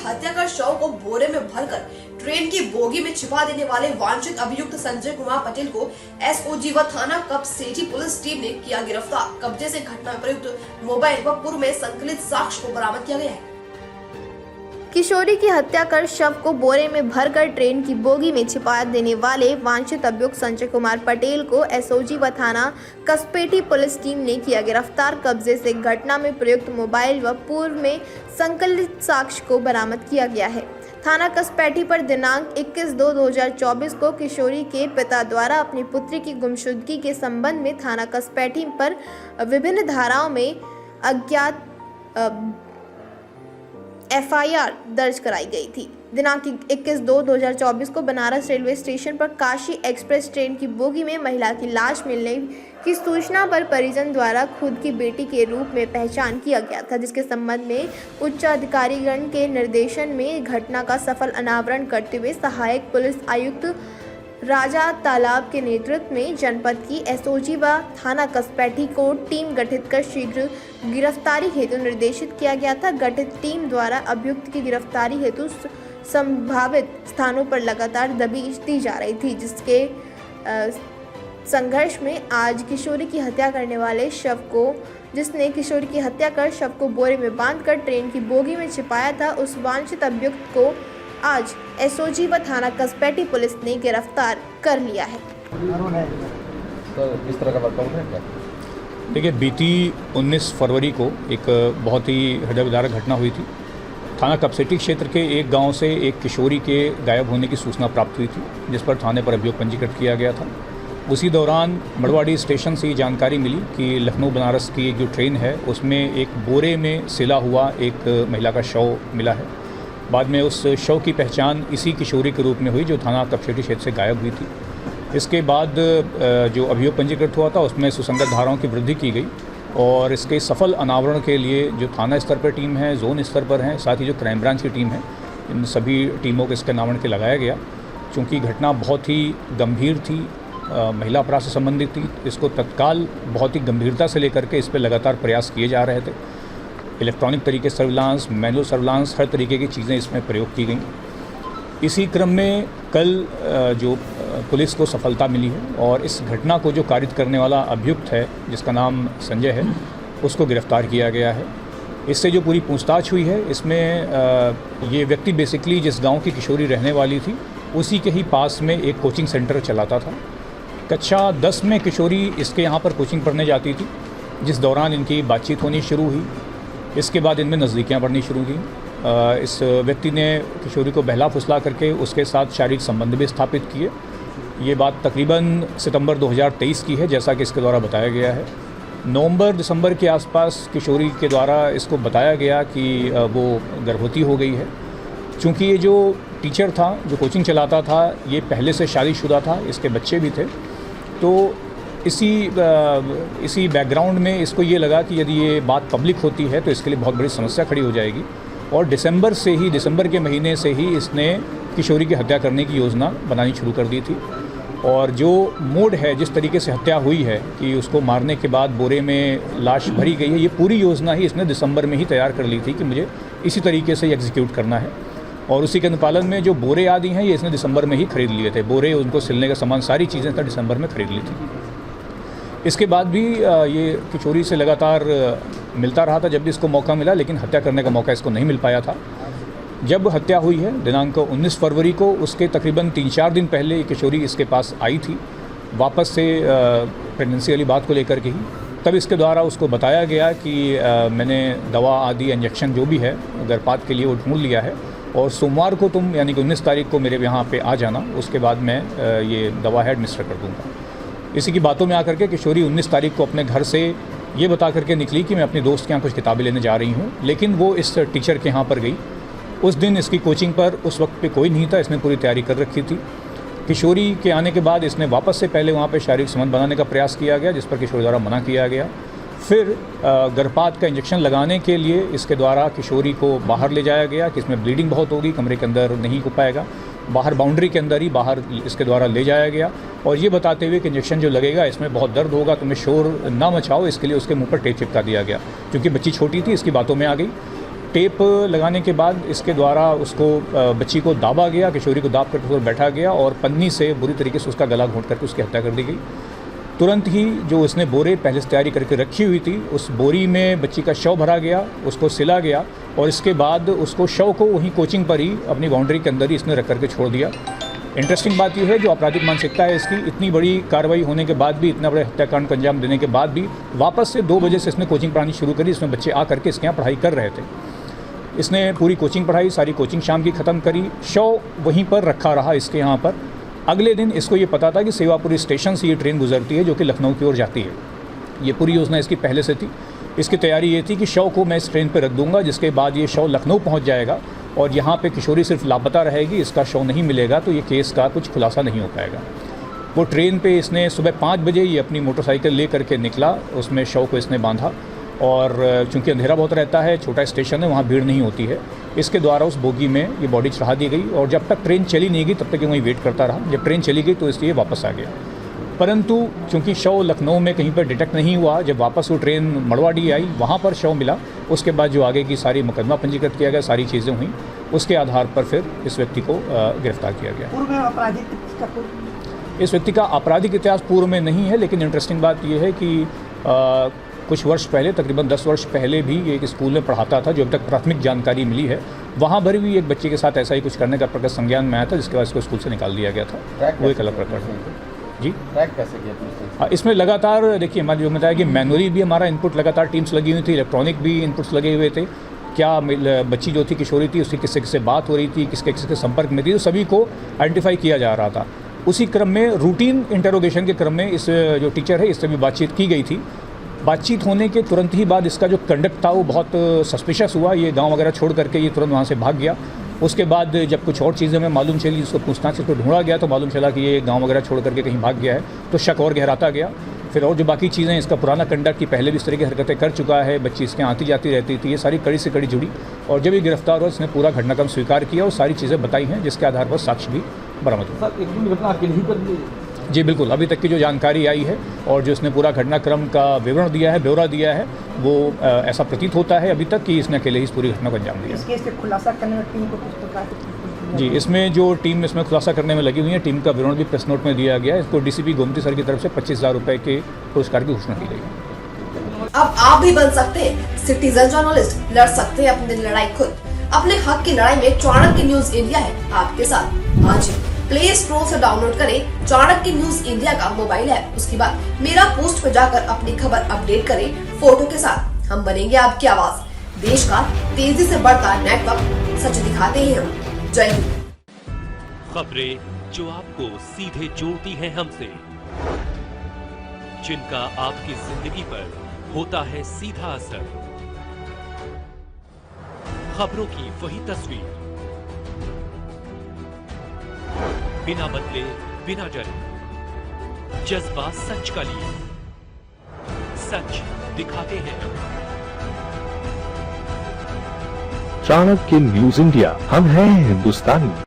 हत्या कर शव को बोरे में भरकर ट्रेन की बोगी में छिपा देने वाले वांछित अभियुक्त संजय कुमार पटेल को एसओजी व थाना कपसेठी पुलिस टीम ने किया गिरफ्तार। कब्जे से घटना में प्रयुक्त मोबाइल व पूर्व में संकलित साक्ष्य को बरामद किया गया है। किशोरी की हत्या कर शव को बोरे में भरकर ट्रेन की बोगी में छिपा देने वाले वांछित अभियुक्त संजय कुमार पटेल को एसओजी व थाना कसपेटी पुलिस टीम ने किया गिरफ्तार। कब्जे से घटना में प्रयुक्त मोबाइल व पूर्व में संकलित साक्ष्य को बरामद किया गया है। थाना कसपेटी पर दिनांक 21/2/2024 को किशोरी के पिता द्वारा अपनी पुत्री की गुमशुदगी के संबंध में थाना कसपेटी पर विभिन्न धाराओं में अज्ञात एफआईआर दर्ज कराई गई थी। दिनांक 21/2/2024 को बनारस रेलवे स्टेशन पर काशी एक्सप्रेस ट्रेन की बोगी में महिला की लाश मिलने की सूचना पर परिजन द्वारा खुद की बेटी के रूप में पहचान किया गया था, जिसके संबंध में उच्च अधिकारीगण के निर्देशन में घटना का सफल अनावरण करते हुए सहायक पुलिस आयुक्त राजा तालाब के नेतृत्व में जनपद की एसओजी व थाना कसपेटी को टीम गठित कर शीघ्र गिरफ्तारी हेतु निर्देशित किया गया था। गठित टीम द्वारा अभियुक्त की गिरफ्तारी हेतु संभावित स्थानों पर लगातार दबिश दी जा रही थी, जिसके संघर्ष में आज किशोरी की हत्या करने वाले जिसने किशोरी की हत्या कर शव को बोरे में बांधकर ट्रेन की बोगी में छिपाया था, उस वांछित अभियुक्त को आज एसओजी व थाना कसपेटी पुलिस ने गिरफ्तार कर लिया है। तो इस तरह का वर्कआउट है क्या? देखिए, बीती 19 फरवरी को एक बहुत ही हृदय विदारक घटना हुई थी। थाना कपसेटी क्षेत्र के एक गांव से एक किशोरी के गायब होने की सूचना प्राप्त हुई थी, जिस पर थाने पर अभियोग पंजीकृत किया गया था। उसी दौरान मड़वाड़ी स्टेशन से ये जानकारी मिली कि लखनऊ बनारस की जो ट्रेन है उसमें एक बोरे में सिला हुआ एक महिला का शव मिला है। बाद में उस शव की पहचान इसी किशोरी के रूप में हुई जो थाना कपसेटी क्षेत्र से गायब हुई थी। इसके बाद जो अभियोग पंजीकृत हुआ था उसमें सुसंगत धाराओं की वृद्धि की गई और इसके सफल अनावरण के लिए जो थाना स्तर पर टीम है, जोन स्तर पर हैं, साथ ही जो क्राइम ब्रांच की टीम है, इन सभी टीमों को इसके अनावरण के लगाया गया। चूँकि घटना बहुत ही गंभीर थी, महिला अपराध से संबंधित थी, इसको तत्काल बहुत ही गंभीरता से लेकर के इस पर लगातार प्रयास किए जा रहे थे। इलेक्ट्रॉनिक तरीके सर्विलांस, मैनुअल सर्विलांस, हर तरीके की चीज़ें इसमें प्रयोग की गई। इसी क्रम में कल जो पुलिस को सफलता मिली है और इस घटना को जो कारित करने वाला अभियुक्त है, जिसका नाम संजय है, उसको गिरफ्तार किया गया है। इससे जो पूरी पूछताछ हुई है, इसमें ये व्यक्ति बेसिकली जिस गांव की किशोरी रहने वाली थी उसी के ही पास में एक कोचिंग सेंटर चलाता था। कक्षा 10 में किशोरी इसके यहाँ पर कोचिंग पढ़ने जाती थी, जिस दौरान इनकी बातचीत होनी शुरू हुई। इसके बाद इनमें नज़दीकियाँ बढ़नी शुरू हुई। इस व्यक्ति ने किशोरी को बहला फुसला करके उसके साथ शारीरिक संबंध भी स्थापित किए। ये बात तकरीबन सितंबर 2023 की है, जैसा कि इसके द्वारा बताया गया है। नवंबर-दिसंबर के आसपास किशोरी के द्वारा इसको बताया गया कि वो गर्भवती हो गई है। चूँकि ये जो टीचर था, जो कोचिंग चलाता था, ये पहले से शादीशुदा था, इसके बच्चे भी थे। तो इसी बैकग्राउंड में इसको ये लगा कि यदि ये बात पब्लिक होती है तो इसके लिए बहुत बड़ी समस्या खड़ी हो जाएगी और दिसंबर के महीने से ही इसने किशोरी की हत्या करने की योजना बनानी शुरू कर दी थी। और जो मोड है, जिस तरीके से हत्या हुई है कि उसको मारने के बाद बोरे में लाश भरी गई है, ये पूरी योजना ही इसने दिसंबर में ही तैयार कर ली थी कि मुझे इसी तरीके से एग्जीक्यूट करना है। और उसी के अनुपालन में जो बोरे आदि हैं, ये इसने दिसंबर में ही खरीद लिए थे। बोरे, उनको सिलने का सामान, सारी चीज़ें इसने दिसंबर में खरीद ली थी। इसके बाद भी ये किशोरी से लगातार मिलता रहा था जब भी इसको मौका मिला, लेकिन हत्या करने का मौका इसको नहीं मिल पाया था। जब हत्या हुई है दिनांक 19 फरवरी को, उसके तकरीबन 3-4 दिन पहले किशोरी इसके पास आई थी, वापस से प्रेगनेंसी वाली बात को लेकर के ही। तब इसके द्वारा उसको बताया गया कि मैंने दवा आदि इंजेक्शन जो भी है गर्भपात के लिए वो ढूंढ लिया है और सोमवार को तुम यानी कि 19 तारीख को मेरे यहाँ पे आ जाना, उसके बाद मैं ये दवा है एडमिनिस्टर कर दूँगा। इसी की बातों में आकर के किशोरी 19 तारीख को अपने घर से ये बता करके निकली कि मैं अपनी दोस्त के यहाँ कुछ किताबें लेने जा रही हूँ, लेकिन वो इस टीचर के यहाँ पर गई। उस दिन इसकी कोचिंग पर उस वक्त पे कोई नहीं था, इसने पूरी तैयारी कर रखी थी। किशोरी के आने के बाद इसने वापस से पहले वहाँ पे शारीरिक संबंध बनाने का प्रयास किया गया, जिस पर किशोरी द्वारा मना किया गया। फिर गर्भपात का इंजेक्शन लगाने के लिए इसके द्वारा किशोरी को बाहर ले जाया गया कि इसमें ब्लीडिंग बहुत होगी, कमरे के अंदर नहीं हो पाएगा। बाहर बाउंड्री के अंदर ही बाहर इसके द्वारा ले जाया गया और ये बताते हुए कि इंजेक्शन जो लगेगा इसमें बहुत दर्द होगा, तुम्हें शोर ना मचाओ, इसके लिए उसके मुंह पर टेप चिपका दिया गया। क्योंकि बच्ची छोटी थी, इसकी बातों में आ गई। टेप लगाने के बाद इसके द्वारा उसको बच्ची को दाबा गया, किशोरी को दाब करके उस पर बैठा गया और पन्नी से बुरी तरीके से उसका गला घोंट करके उसकी हत्या कर दी गई। तुरंत ही जो इसने बोरे पहले से तैयारी करके रखी हुई थी, उस बोरी में बच्ची का शव भरा गया, उसको सिला गया और इसके बाद उसको शव को वहीं कोचिंग पर ही अपनी बाउंड्री के अंदर ही इसने रख करके छोड़ दिया। इंटरेस्टिंग बात यह है, जो आपराधिक मानसिकता है इसकी, इतनी बड़ी कार्रवाई होने के बाद भी, इतना बड़े हत्याकांड को अंजाम देने के बाद भी वापस से 2 बजे से इसने कोचिंग पढ़ानी शुरू करी। इसमें बच्चे आ करके इसके यहाँ पढ़ाई कर रहे थे। इसने पूरी कोचिंग पढ़ाई, सारी कोचिंग शाम की ख़त्म करी, शव वहीं पर रखा रहा इसके यहाँ पर। अगले दिन इसको ये पता था कि सेवापुरी स्टेशन से ये ट्रेन गुजरती है जो कि लखनऊ की ओर जाती है। ये पूरी योजना इसकी पहले से थी। इसकी तैयारी ये थी कि शव को मैं इस ट्रेन पर रख दूंगा, जिसके बाद ये शव लखनऊ पहुंच जाएगा और यहाँ पे किशोरी सिर्फ लापता रहेगी, इसका शव नहीं मिलेगा तो ये केस का कुछ खुलासा नहीं हो पाएगा। वो ट्रेन पे इसने सुबह 5 बजे ये अपनी मोटरसाइकिल ले करके निकला, उसमें शव को इसने बांधा और चूंकि अंधेरा बहुत रहता है, छोटा स्टेशन है, वहाँ भीड़ नहीं होती है, इसके द्वारा उस बोगी में ये बॉडी चढ़ा दी गई और जब तक ट्रेन चली नहीं गई तब तक ये वहीं वेट करता रहा। जब ट्रेन चली गई तो इसलिए वापस आ गया, परंतु चूंकि शव लखनऊ में कहीं पर डिटेक्ट नहीं हुआ, जब वापस वो ट्रेन मड़वाडी आई वहाँ पर शव मिला। उसके बाद जो आगे की सारी मुकदमा पंजीकृत किया गया, सारी चीज़ें हुई, उसके आधार पर फिर इस व्यक्ति को गिरफ्तार किया गया। पूर्व में आपराधिक इस व्यक्ति का आपराधिक इतिहास पूर्व में नहीं है, लेकिन इंटरेस्टिंग बात यह है कि कुछ वर्ष पहले, तकरीबन 10 वर्ष पहले भी एक स्कूल में पढ़ाता था, जो अब तक प्राथमिक जानकारी मिली है। वहाँ पर भी एक बच्चे के साथ ऐसा ही कुछ करने का प्रकट संज्ञान में आया था, जिसके बाद इसको स्कूल से निकाल दिया गया था। वो एक अलग प्रकरण है। जी, ट्रैक कैसे किया? इसमें लगातार देखिए, हमारी जो बताया कि मैनुअली भी हमारा इनपुट, लगातार टीम्स लगी हुई थी, इलेक्ट्रॉनिक भी इनपुट्स लगे हुए थे। क्या बच्ची जो थी, किशोरी थी, उसकी किससे किससे बात हो रही थी, किसके किसके संपर्क में थी, तो सभी को आइडेंटिफाई किया जा रहा था। उसी क्रम में, रूटीन इंटरोगेशन के क्रम में, इस जो टीचर है इससे भी बातचीत की गई थी। बातचीत होने के तुरंत ही बाद इसका जो कंडक्ट था वो बहुत सस्पिशियस हुआ। ये गांव वगैरह छोड़ करके ये तुरंत वहाँ से भाग गया। उसके बाद जब कुछ और चीज़ें हमें मालूम चली, जिसको पूछताछ को ढूंढा गया तो मालूम चला कि ये गांव वगैरह छोड़ करके कहीं भाग गया है, तो शक और गहराता गया। फिर और जो बाकी चीज़ें, इसका पुराना कंडक्ट की पहले भी इस तरह की हरकतें कर चुका है, बच्ची इसके आती जाती रहती थी, ये सारी कड़ी से कड़ी जुड़ी और जब ये गिरफ्तार हुआ इसने पूरा घटनाक्रम स्वीकार किया और सारी चीज़ें बताई हैं, जिसके आधार पर साक्ष्य भी बरामद हुआ। सर, एक दिन घटना अकेले ही कर दी? जी बिल्कुल, अभी तक की जो जानकारी आई है और जो इसने पूरा घटनाक्रम का विवरण दिया है, ब्यौरा दिया है, वो ऐसा प्रतीत होता है अभी तक कि इसने अकेले ही इस पूरी घटना को अंजाम दिया। इस केस के खुलासा करने में टीम को किस प्रकार जी, इसमें जो टीम इसमें खुलासा करने में लगी हुई है, टीम का विवरण भी प्रेस नोट में दिया गया है। इसको डीसीपी गोमती सर की तरफ से 25,000 रुपये के पुरस्कार की घोषणा की गई। अब आप भी बन सकते हैं सिटीजन जर्नलिस्ट, लड़ सकते हैं अपनी लड़ाई खुद। अपने हक की लड़ाई में चाणक्य न्यूज इंडिया है आपके साथ। आज प्ले स्टोर से डाउनलोड करें चाणक्य न्यूज इंडिया का मोबाइल ऐप। उसके बाद मेरा पोस्ट पर जाकर अपनी खबर अपडेट करें फोटो के साथ। हम बनेंगे आपकी आवाज। देश का तेजी से बढ़ता नेटवर्क, सच दिखाते हैं हम। जय हिंद। खबरें जो आपको सीधे जोड़ती हैं हमसे, जिनका आपकी जिंदगी पर होता है सीधा असर, खबरों की वही तस्वीर, बिना बदले बिना डरे, जज्बा सच का लिए, सच दिखाते हैं। चाणक्य न्यूज इंडिया, हम हैं हिंदुस्तानी।